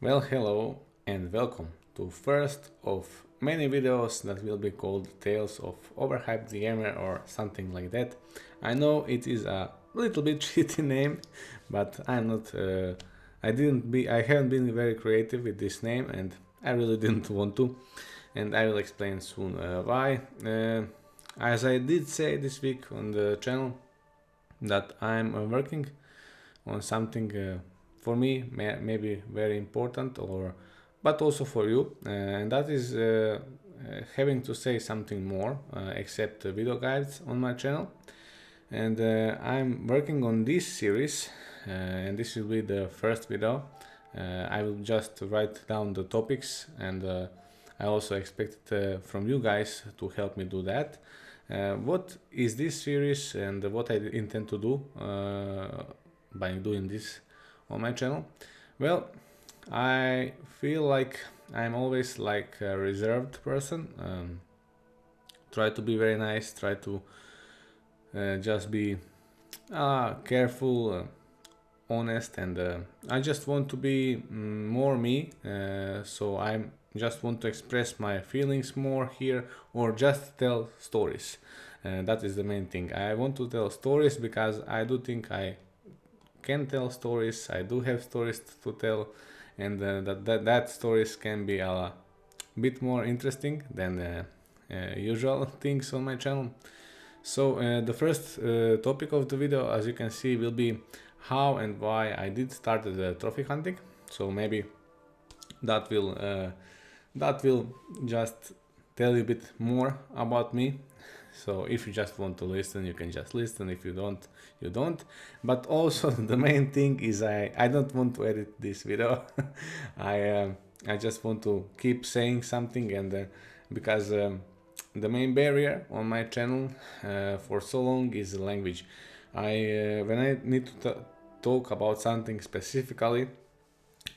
Well, hello and welcome to first of many videos that will be called Tales of OverHyped Gamer or something like that. I know it is a little bit shitty name, but I'm not. I haven't been very creative with this name, and I really didn't want to. And I will explain soon why. As I did say this week on the channel, that I'm working on something for me maybe very important, or but also for you, and that is having to say something more except video guides on my channel. And I'm working on this series, and this will be the first video. I will just write down the topics, and I also expect from you guys to help me do that. What is this series and what I intend to do by doing this on my channel? Well, I feel like I'm always like a reserved person. Try to be very nice, try to just be careful, honest, and I just want to be more me. So I just want to express my feelings more here, or just tell stories. That is the main thing. I want to tell stories because I do think I can tell stories. I do have stories to tell, and that stories can be a bit more interesting than usual things on my channel. So the first topic of the video, as you can see, will be how and why I did start the trophy hunting. So maybe that will just tell you a bit more about me. So if you just want to listen, you can just listen. If you don't, you don't. But also the main thing is I don't want to edit this video. I just want to keep saying something, and because the main barrier on my channel for so long is the language. When I need to talk about something specifically,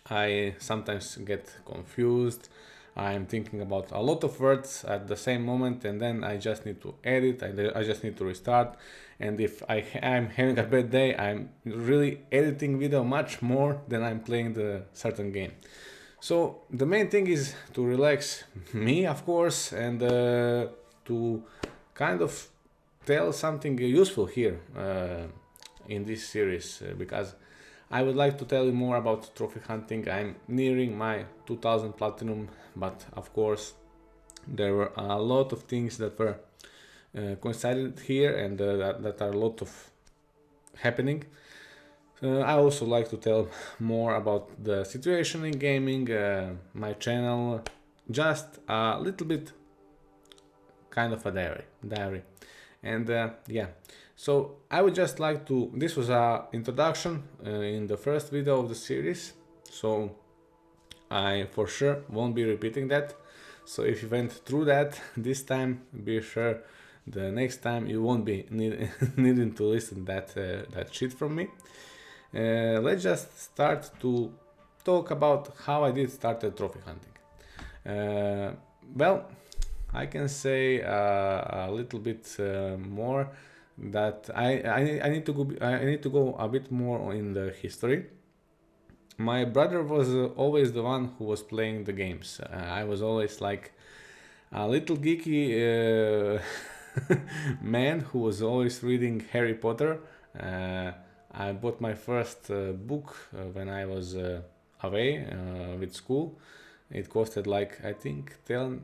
I sometimes get confused. I'm thinking about a lot of words at the same moment, and then I just need to edit. I just need to restart. And if I'm having a bad day, I'm really editing video much more than I'm playing the certain game. So the main thing is to relax me, of course, and to kind of tell something useful here in this series, because I would like to tell you more about trophy hunting. I'm nearing my 2000 platinum, but of course there were a lot of things that were coincided here, and that are a lot of happening. I also like to tell more about the situation in gaming, my channel, just a little bit, kind of a diary. And yeah, so I would just like to, this was a introduction in the first video of the series, so I for sure won't be repeating that. So if you went through that this time, be sure the next time you won't be needing to listen that shit from me. Let's just start to talk about how I did start trophy hunting. Well, I can say a little bit more, that I need to go a bit more in the history. My brother was always the one who was playing the games. I was always like a little geeky man who was always reading Harry Potter. I bought my first book when I was away with school. It costed like, I think 10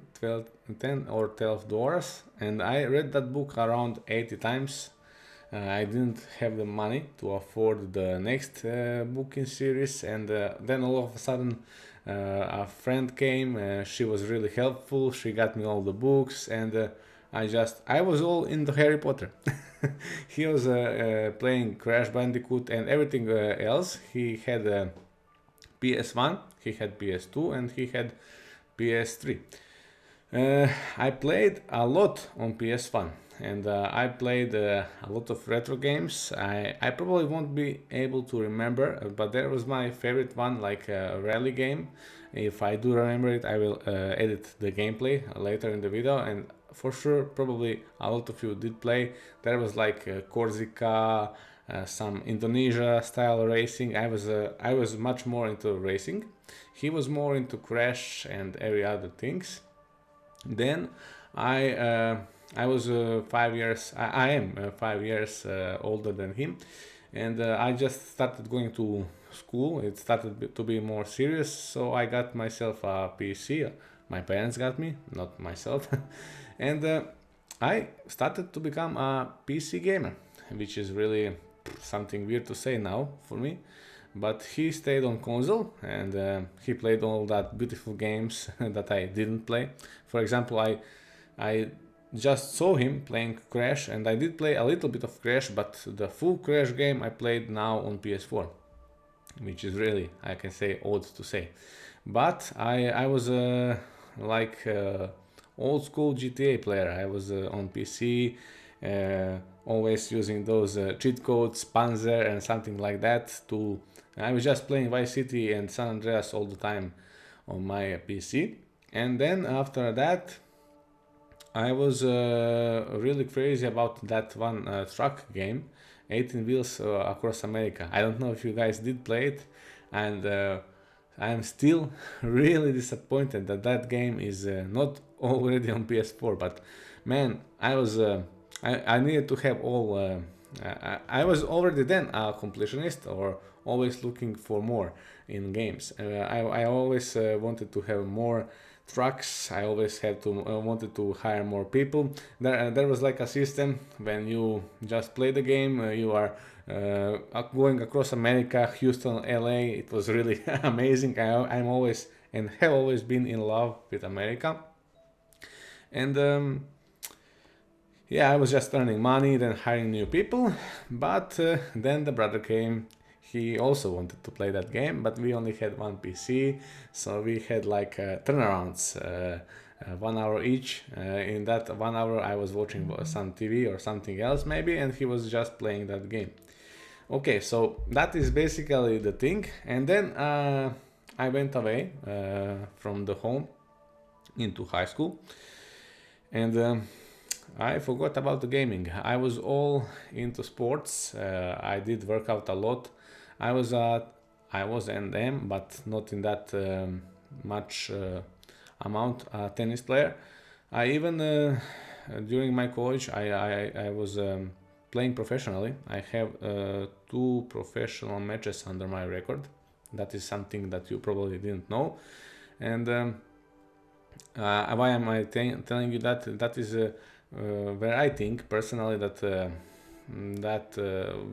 or 12 dollars, and I read that book around 80 times. I didn't have the money to afford the next book in series, and then all of a sudden a friend came. She was really helpful. She got me all the books, and I was all in the Harry Potter. He was playing Crash Bandicoot and everything else. He had PS1, he had PS2, and he had PS3. I played a lot on PS1, and I played a lot of retro games. I probably won't be able to remember, but there was my favorite one, like a rally game. If I do remember it, I will edit the gameplay later in the video, and for sure probably a lot of you did play. There was like Corsica, some Indonesia style racing. I was much more into racing. He was more into Crash and every other things. Then I was 5 years. I am 5 years older than him, and I just started going to school. It started to be more serious, so I got myself a PC. My parents got me, not myself, and I started to become a PC gamer, which is really something weird to say now for me. But he stayed on console, and he played all that beautiful games that I didn't play. For example, I just saw him playing Crash, and I did play a little bit of Crash, but the full Crash game I played now on PS4, which is really, I can say, odd to say. But I was like old school GTA player. I was on PC, always using those cheat codes, Panzer and something like that. I was just playing Vice City and San Andreas all the time on my PC. And then after that, I was really crazy about that one truck game, 18 Wheels Across America. I don't know if you guys did play it, and I'm still really disappointed that that game is not already on PS4. But man, I needed to have all. I was already then a completionist, or always looking for more in games. I always wanted to have more trucks. I always wanted to hire more people. There was like a system when you just play the game. You are going across America, Houston, LA. It was really amazing. I'm always and have always been in love with America. And yeah, I was just earning money, then hiring new people. But then the brother came. He also wanted to play that game, but we only had one PC, so we had like turnarounds, 1 hour each. In that 1 hour, I was watching some TV or something else maybe, and he was just playing that game. Okay, so that is basically the thing. And then I went away from the home into high school, and I forgot about the gaming. I was all into sports. I did work out a lot. I was and am, but not in that much amount, a tennis player. I even during my college I was playing professionally. I have 2 professional matches under my record. That is something that you probably didn't know. And why am I telling you that? That is where I think personally that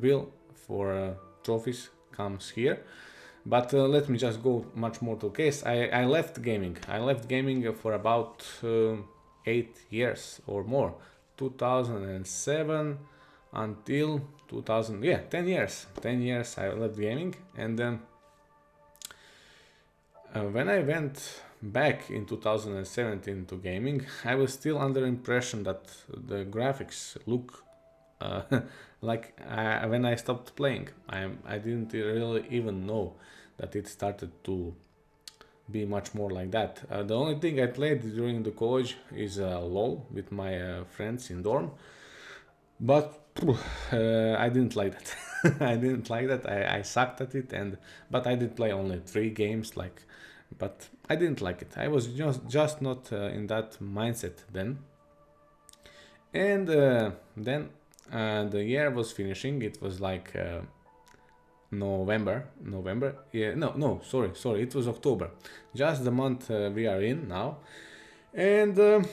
will for trophies comes here. But let me just go much more to case. I left gaming. I left gaming for about 8 years or more, 2007 until 2000. Yeah, 10 years. 10 years I left gaming, and then when I went back in 2017 to gaming, I was still under impression that the graphics look like when I stopped playing. I didn't really even know that it started to be much more like that. The only thing I played during the college is LOL with my friends in dorm, but I didn't like that. I didn't like that. I sucked at it, but I did play only 3 games, but I didn't like it. I was just not in that mindset then. And then the year was finishing. It was like November. Yeah, no, sorry. It was October. Just the month we are in now. And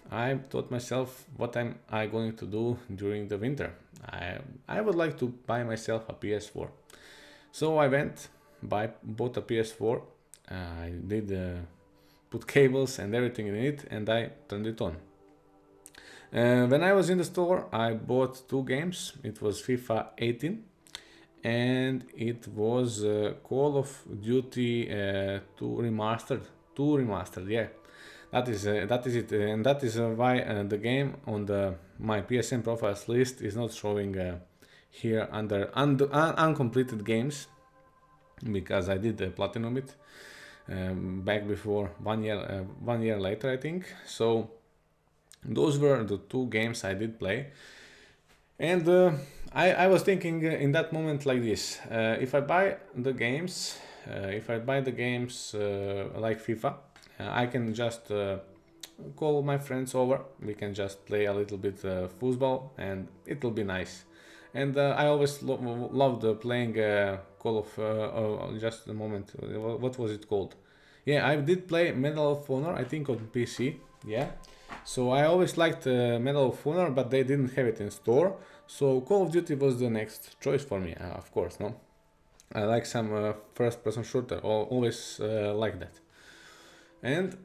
I thought myself, what am I going to do during the winter? I would like to buy myself a PS4. So I bought a PS4. I did put cables and everything in it, and I turned it on. When I was in the store, I bought 2 games. It was FIFA 18 and it was Call of Duty 2 remastered. 2 remastered, yeah. That is it, and that is why the game on my PSN profiles list is not showing here under uncompleted games, because I did platinum it back before 1 year, 1 year later, I think. So those were the 2 games I did play, and I was thinking in that moment like this: if I buy the games, if I buy the games like FIFA, I can just call my friends over. We can just play a little bit football, and it will be nice. And I always loved playing Call of. Just a moment. What was it called? Yeah, I did play Medal of Honor, I think on PC. Yeah. So I always liked Medal of Honor, but they didn't have it in store. So Call of Duty was the next choice for me, of course, no? I like some first-person shooter, always like that. And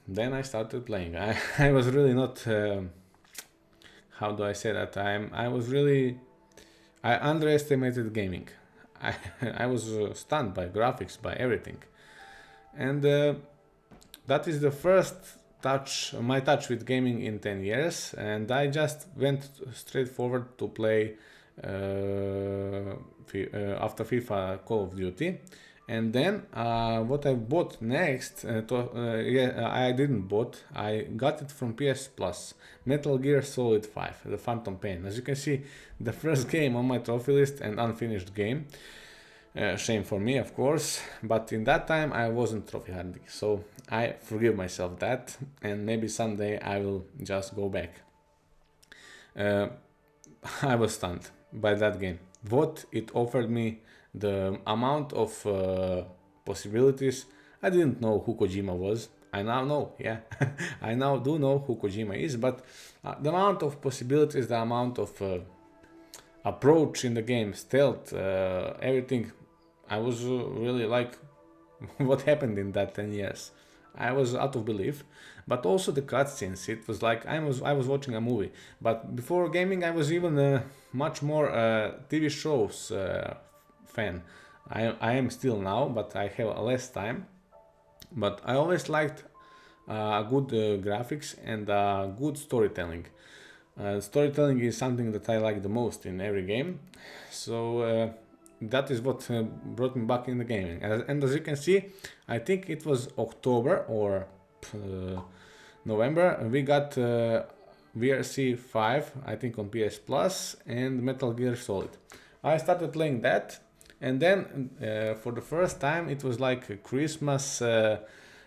then I started playing. I was really not, how do I say that? I underestimated gaming. I, I was stunned by graphics, by everything. And that is the first my touch with gaming in 10 years, and I just went straight forward to play after FIFA Call of Duty. And then what I bought next, I didn't bought, I got it from PS Plus, Metal Gear Solid 5, The Phantom Pain. As you can see, the first game on my trophy list and unfinished game. Shame for me, of course, but in that time I wasn't trophy hunting, so I forgive myself that, and maybe someday I will just go back. I was stunned by that game. What it offered me, the amount of possibilities. I didn't know who Kojima was. I now know, yeah, I now do know who Kojima is, but the amount of possibilities, the amount of approach in the game, stealth, everything. I was really like, what happened in that 10 years? I was out of belief, but also the cutscenes. It was like I was watching a movie. But before gaming, I was even much more TV shows fan. I am still now, but I have less time. But I always liked good graphics and good storytelling. Storytelling is something that I like the most in every game. So that is what brought me back in the gaming. And as you can see, I think it was October or November, we got VRC 5, I think on PS Plus, and Metal Gear Solid. I started playing that, and then for the first time it was like Christmas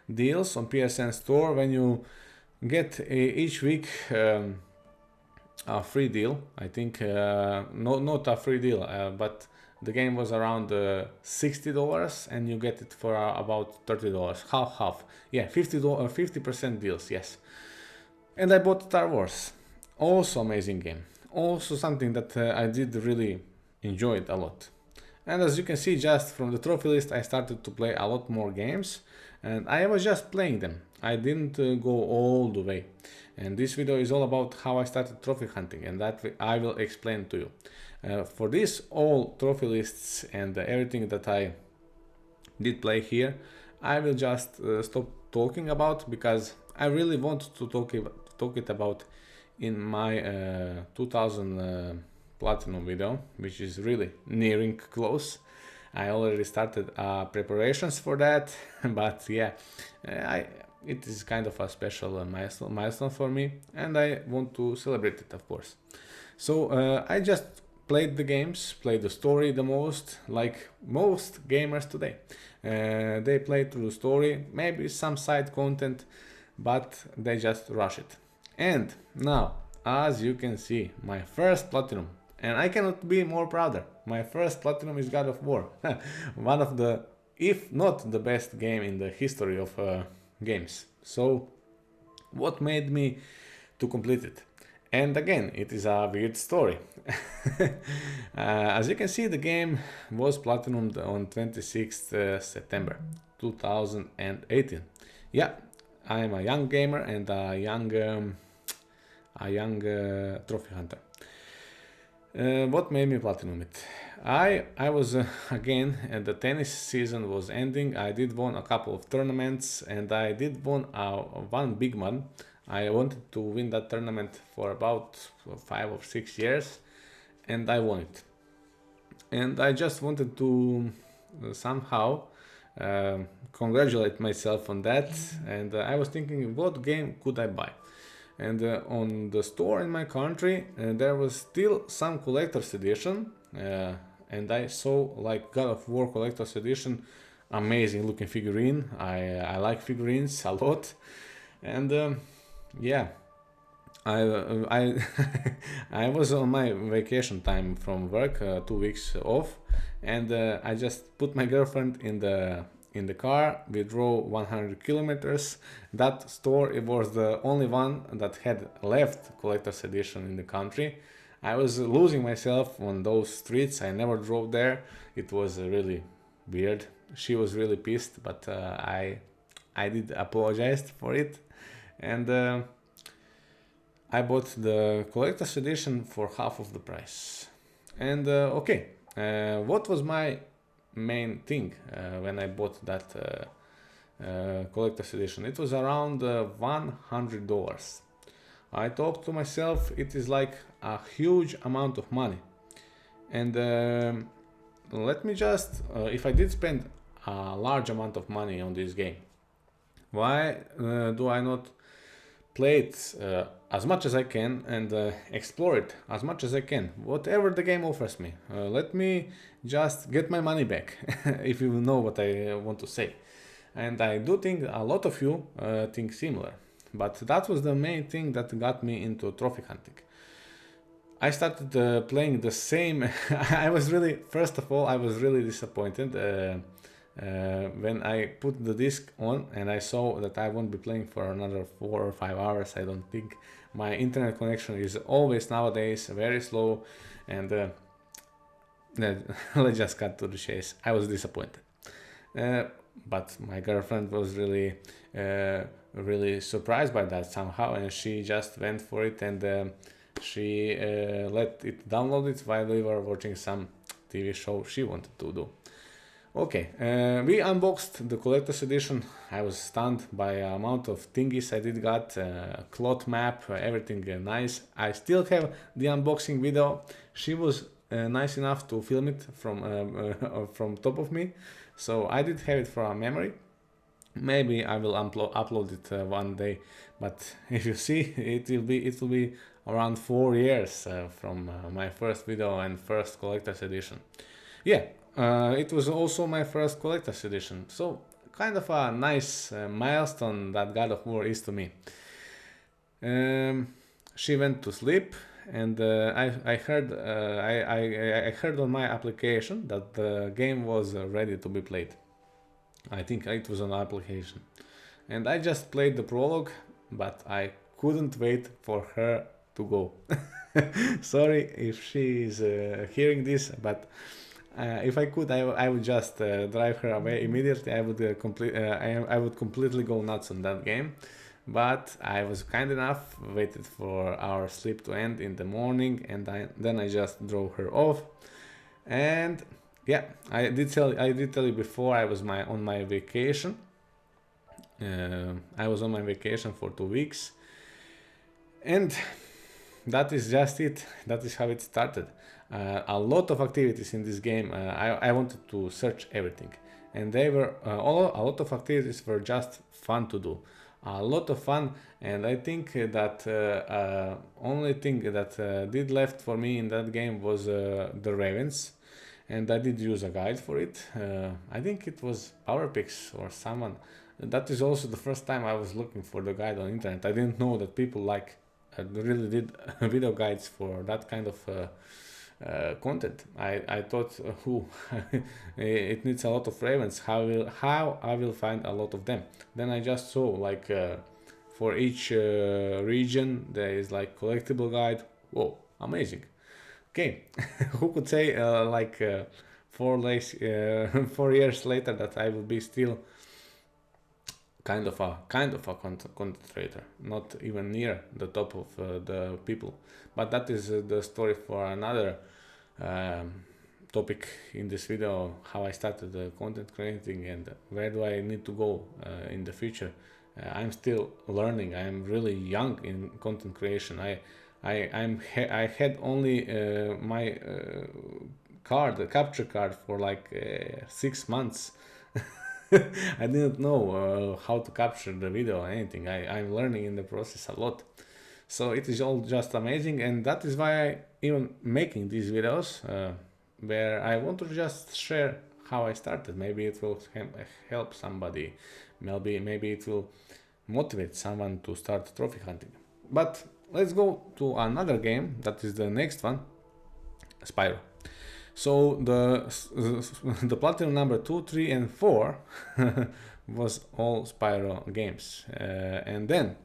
deals on PSN Store, when you get each week a free deal. I think not a free deal, but the game was around $60 and you get it for about $30, half. Yeah, $50% deals, yes. And I bought Star Wars. Also amazing game. Also something that I did really enjoy it a lot. And as you can see, just from the trophy list, I started to play a lot more games, and I was just playing them. I didn't go all the way. And this video is all about how I started trophy hunting, and that I will explain to you. For this, all trophy lists and everything that I did play here, I will just stop talking about, because I really want to talk it about in my 2000 platinum video, which is really nearing close. I already started preparations for that, but yeah, it is kind of a special milestone for me, and I want to celebrate it, of course. So I just played the games, played the story the most, like most gamers today. They play through the story, maybe some side content, but they just rush it. And now, as you can see, my first platinum, and I cannot be more prouder. My first platinum is God of War. One of the, if not the best game in the history of games. So what made me to complete it? And again, it is a weird story. As you can see, the game was platinumed on 26th September 2018. Yeah, I am a young gamer and a young trophy hunter. What made me platinum it? I was again, and the tennis season was ending. I did won a couple of tournaments, and I did won one big one. I wanted to win that tournament for about 5 or 6 years, and I won it. And I just wanted to somehow congratulate myself on that, and I was thinking, what game could I buy? And on the store in my country there was still some collector's edition, and I saw like God of War collector's edition amazing looking figurine. I like figurines a lot, and yeah, I I was on my vacation time from work, 2 weeks off, and I just put my girlfriend in the car. We drove 100 kilometers. That store, it was the only one that had left collector's edition in the country. I was losing myself on those streets. I never drove there. It was really weird. She was really pissed, but I did apologize for it, and I bought the collector's edition for half of the price. And okay, what was my main thing when I bought that collector's edition? It was around $100. I thought to myself, it is like a huge amount of money. And let me just, if I did spend a large amount of money on this game, why do I not play it as much as I can and explore it as much as I can, whatever the game offers me? Let me just get my money back, if you know what I want to say. And I do think a lot of you think similar, but that was the main thing that got me into trophy hunting. I started playing the same. I was really, first of all, I was really disappointed when I put the disc on and I saw that I won't be playing for another 4 or 5 hours. I don't think. My internet connection is always nowadays very slow, and let's just cut to the chase. I was disappointed, but my girlfriend was really really surprised by that somehow, and she just went for it, and she let it download it while we were watching some TV show she wanted to do. Okay, we unboxed the collector's edition. I was stunned by the amount of thingies I did got, cloth map, everything nice. I still have the unboxing video. She was nice enough to film it from top of me, so I did have it for a memory. Maybe I will upload it one day, but if you see, it will be around 4 years from my first video and first collector's edition. Yeah. It was also my first collector's edition, so kind of a nice milestone that God of War is to me. She went to sleep, and I heard on my application that the game was ready to be played. I think it was on application, and I just played the prologue, but I couldn't wait for her to go. Sorry if she is hearing this, but if I could, I would just drive her away immediately. I would completely go nuts on that game, but I was kind enough, waited for our sleep to end in the morning, and then I just drove her off. And yeah, I did tell you before, I was on my vacation. I was on my vacation for 2 weeks, and that is just it. That is how it started. A lot of activities in this game. I wanted to search everything, and they were a lot of activities were just fun to do, a lot of fun. And I think that only thing that did left for me in that game was the ravens, and I did use a guide for it. I think it was PowerPix or someone. That is also the first time I was looking for the guide on internet. I didn't know that people really did video guides for that kind of content. I thought, it needs a lot of ravens. How I will find a lot of them? Then I just saw like for each region there is like collectible guide. Whoa, amazing. Okay, who could say 4 years later that I will be still kind of a content creator, not even near the top of the people. But that is the story for another topic in this video, how I started content creating and where do I need to go in the future. I'm still learning. I'm really young in content creation. I had only my the capture card for like 6 months. I didn't know how to capture the video or anything. I'm learning in the process a lot. So it is all just amazing, and that is why I even making these videos where I want to just share how I started. Maybe it will help somebody. Maybe it will motivate someone to start trophy hunting. But let's go to another game. That is the next one, Spyro. So the platinum number 2, 3, and 4 was all Spyro games, and then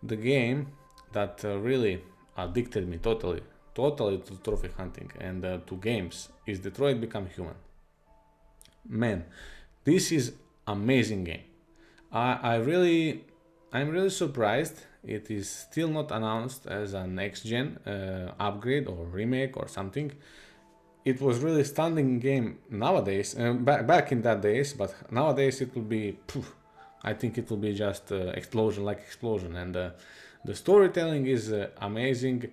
the game that really addicted me totally to trophy hunting and to games is Detroit Become Human. Man, this is amazing game. I'm really surprised it is still not announced as a next gen upgrade or remake or something. It was really stunning game nowadays, back in that days, but nowadays it will be, I think it will be just explosion, and the storytelling is amazing,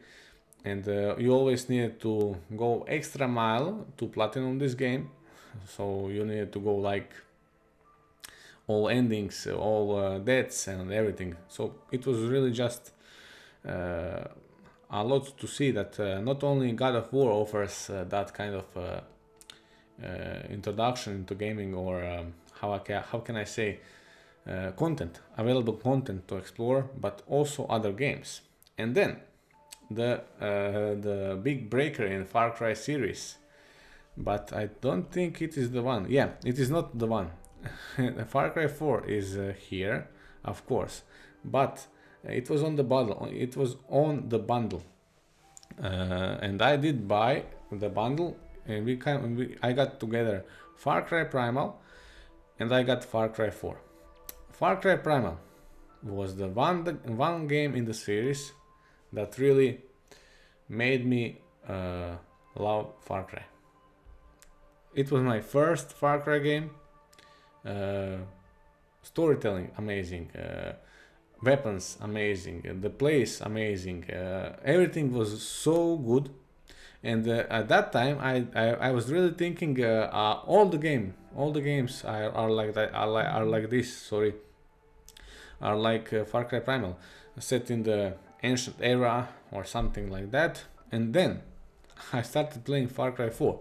and you always need to go extra mile to platinum this game, so you need to go like all endings, all deaths and everything. So it was really just a lot to see that not only God of War offers that kind of introduction into gaming, or how can I say, available content to explore, but also other games. And then the big breaker in Far Cry series, but I don't think it is the one. Yeah, it is not the one. Far Cry 4 is here, of course, but it was on the bundle. It was on the bundle, and I did buy the bundle, and I got together Far Cry Primal, and I got Far Cry 4. Far Cry Primal was the one game in the series that really made me love Far Cry. It was my first Far Cry game. Storytelling amazing, weapons amazing, the place amazing, everything was so good. And at that time I was really thinking all the games are like that, are like this, sorry, are like Far Cry Primal, set in the ancient era or something like that. And then I started playing Far Cry 4.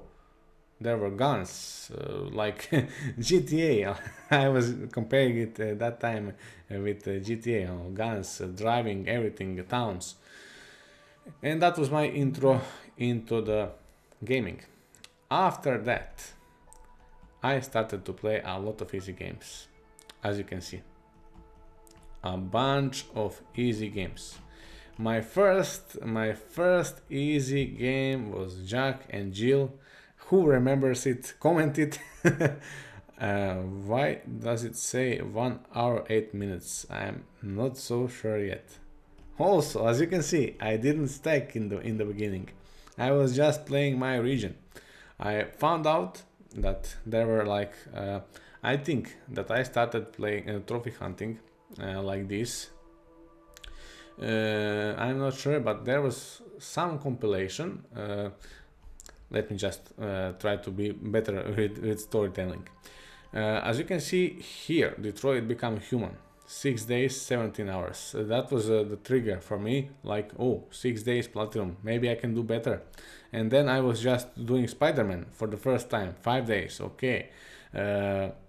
There were guns, like GTA. I was comparing it that time with GTA, guns, driving, everything, towns. And that was my intro into the gaming. After that, I started to play a lot of easy games, as you can see. A bunch of easy games. My first easy game was Jack and Jill. Who remembers it? Comment it. Why does it say 1 hour 8 minutes? I'm not so sure yet. Also, as you can see, I didn't stack in the beginning. I was just playing my region. I found out that there were like I think that I started playing trophy hunting like this. I'm not sure, but there was some compilation. Let me just try to be better with storytelling. As you can see here, Detroit Become Human. 6 days, 17 hours. That was the trigger for me, like, oh, 6 days platinum, maybe I can do better. And then I was just doing SpiderMan for the first time, 5 days, okay.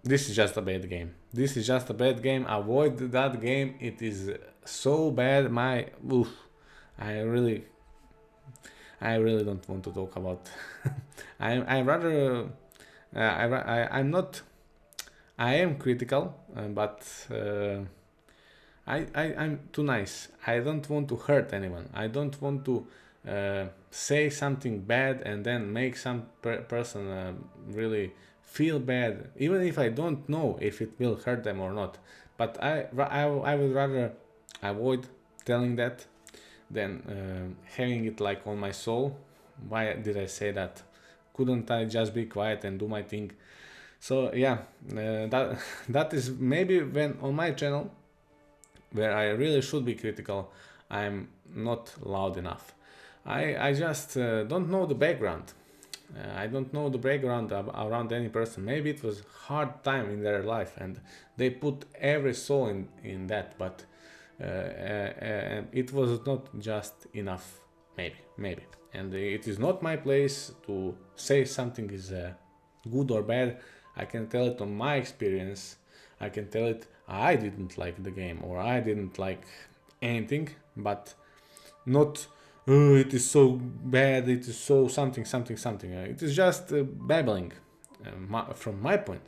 This is just a bad game. This is just a bad game. Avoid that game. It is so bad. I really don't want to talk about. I'm rather. I am critical, but I'm too nice. I don't want to hurt anyone. I don't want to say something bad and then make some person really feel bad, even if I don't know if it will hurt them or not. But I would rather avoid telling that than having it like on my soul. Why did I say that? Couldn't I just be quiet and do my thing? So yeah, that is maybe when on my channel, where I really should be critical, I'm not loud enough. I just don't know the background. I don't know the background around any person. Maybe it was hard time in their life and they put every soul in that, but it was not just enough. Maybe. And it is not my place to say something is good or bad, I can tell it on my experience. I can tell it I didn't like the game or I didn't like anything, but not oh, it is so bad, it is so something something something. It is just babbling. From my point,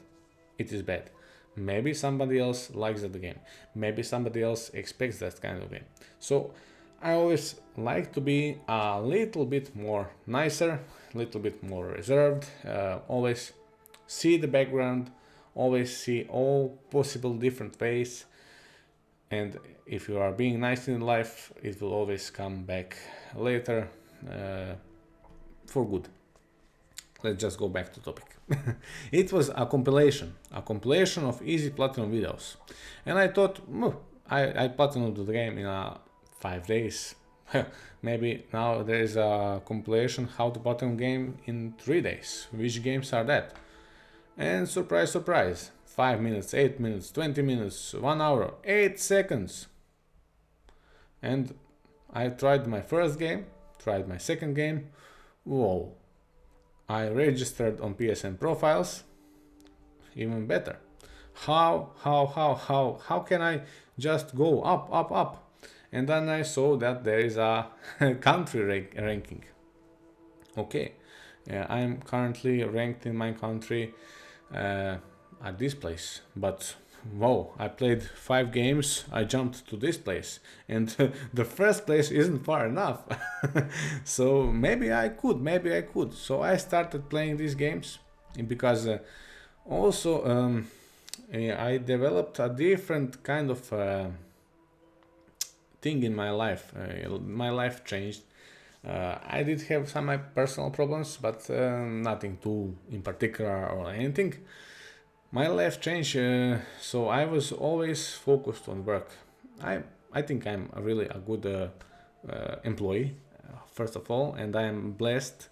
it is bad. Maybe somebody else likes that game. Maybe somebody else expects that kind of game. So I always like to be a little bit more nicer, a little bit more reserved. Always see the background, always see all possible different ways. And if you are being nice in life, it will always come back later for good. Let's just go back to topic. It was a compilation of easy platinum videos. And I thought, I platinumed the game in 5 days. Maybe now there is a compilation how to platinum game in 3 days. Which games are that? And surprise, surprise, 5 minutes, 8 minutes, 20 minutes, 1 hour, 8 seconds. And I tried my first game, tried my second game. Whoa. I registered on PSN profiles. Even better. How can I just go up? And then I saw that there is a country ranking. Okay, I'm currently ranked in my country at this place, but wow, I played 5 games, I jumped to this place, and the first place isn't far enough. So maybe I could. So I started playing these games because also I developed a different kind of thing in my life. My life changed. I did have some of my personal problems, but nothing too in particular or anything. My life changed, so I was always focused on work. I think I'm really a good employee, first of all, and I am blessed.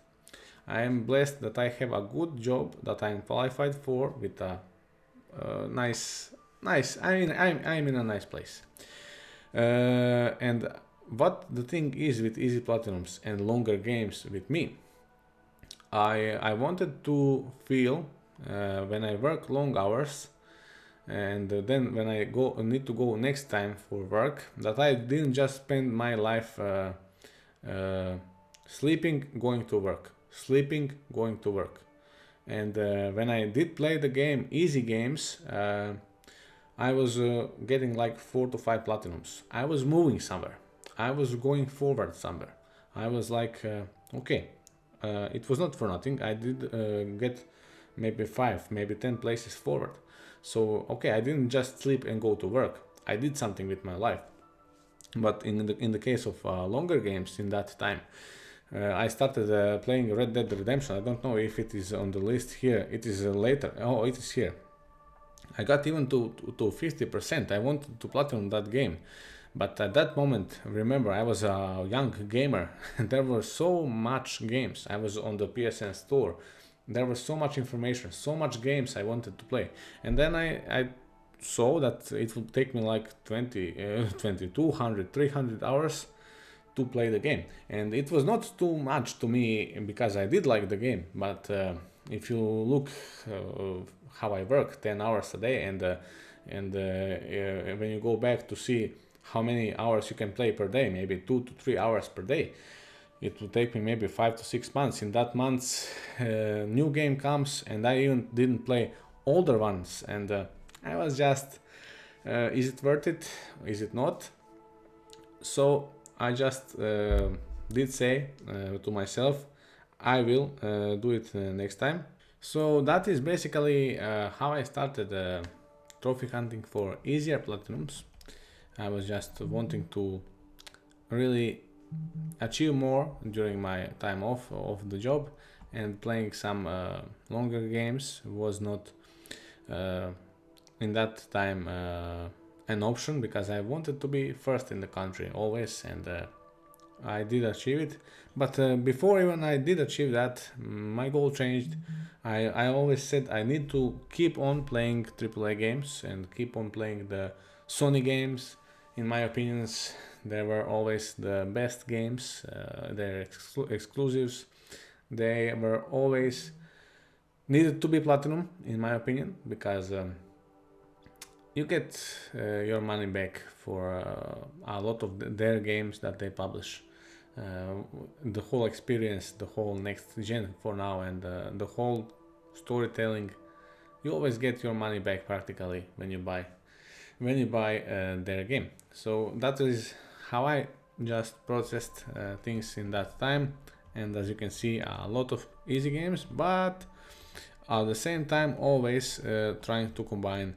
I am blessed that I have a good job that I'm qualified for with a nice. I'm in a nice place. And what the thing is with easy platinums and longer games with me, I wanted to feel when I work long hours and then when I need to go next time for work, that I didn't just spend my life sleeping, going to work, sleeping, going to work. And when I did play the game, easy games, I was getting like 4 to 5 platinums. I was moving somewhere. I was going forward somewhere. I was like, okay, it was not for nothing. I did get maybe 5, maybe 10 places forward. So, okay, I didn't just sleep and go to work. I did something with my life. But in the case of longer games in that time, I started playing Red Dead Redemption. I don't know if it is on the list here. It is later. Oh, it is here. I got even to 50%. I wanted to platinum that game. But at that moment, remember, I was a young gamer. There were so much games. I was on the PSN store. There was so much information, so much games I wanted to play. And then I saw that it would take me like 200, 300 hours to play the game. And it was not too much to me because I did like the game. But if you look how I work 10 hours a day and when you go back to see how many hours you can play per day, maybe 2 to 3 hours per day, it will take me maybe 5 to 6 months. In that months, new game comes and I even didn't play older ones. And I was just, is it worth it? Is it not? So I just did say to myself, I will do it next time. So that is basically how I started trophy hunting for easier platinums. I was just wanting to really achieve more during my time off of the job, and playing some longer games was not in that time an option, because I wanted to be first in the country always, and I did achieve it. But before even I did achieve that, my goal changed. I always said I need to keep on playing AAA games and keep on playing the Sony games. In my opinions, they were always the best games. They're exclusives. They were always needed to be platinum in my opinion, because you get your money back for a lot of their games that they publish. The whole experience, the whole next gen for now, and the whole storytelling, you always get your money back practically when you buy their game. So that is how I just processed things in that time. And as you can see, a lot of easy games, but at the same time always trying to combine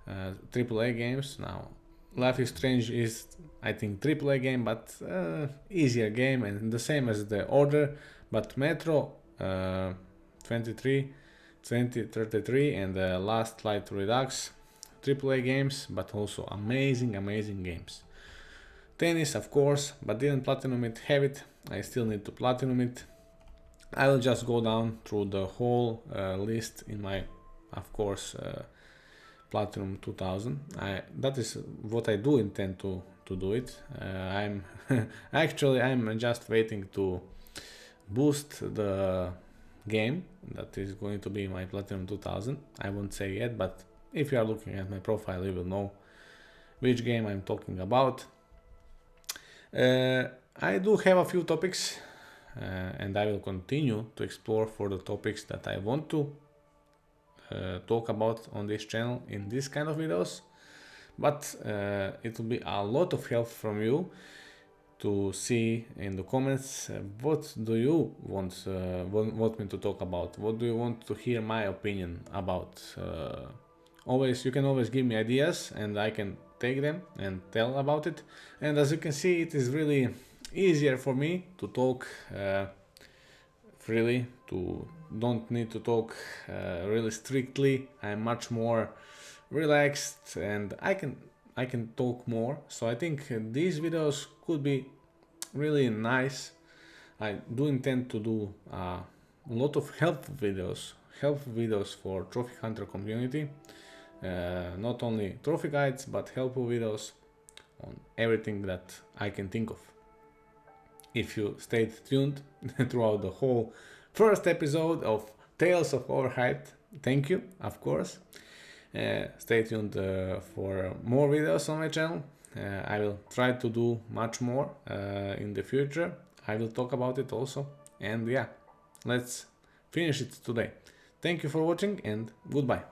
AAA games. Now Life is Strange is, I think, AAA game, but easier game, and the same as The Order. But Metro 2033 and Last Light Redux, AAA games, but also amazing games. Tennis, of course, but didn't platinum it, have it. I still need to platinum it. I will just go down through the whole list in my, of course, Platinum 2000. That is what I do intend to do it. I'm I'm just waiting to boost the game that is going to be my Platinum 2000. I won't say yet, but if you are looking at my profile, you will know which game I'm talking about. I do have a few topics, and I will continue to explore for the topics that I want to talk about on this channel in this kind of videos. But it will be a lot of help from you to see in the comments what do you want me to talk about, what do you want to hear my opinion about. You can always give me ideas and I can take them and tell about it. And as you can see, it is really easier for me to talk freely, to don't need to talk really strictly. I'm much more relaxed and I can talk more. So I think these videos could be really nice. I do intend to do a lot of helpful videos for Trophy Hunter community. Not only trophy guides, but helpful videos on everything that I can think of. If you stayed tuned throughout the whole first episode of Tales of OverHyped, thank you, of course. Stay tuned for more videos on my channel. I will try to do much more in the future. I will talk about it also. And yeah, let's finish it today. Thank you for watching and goodbye.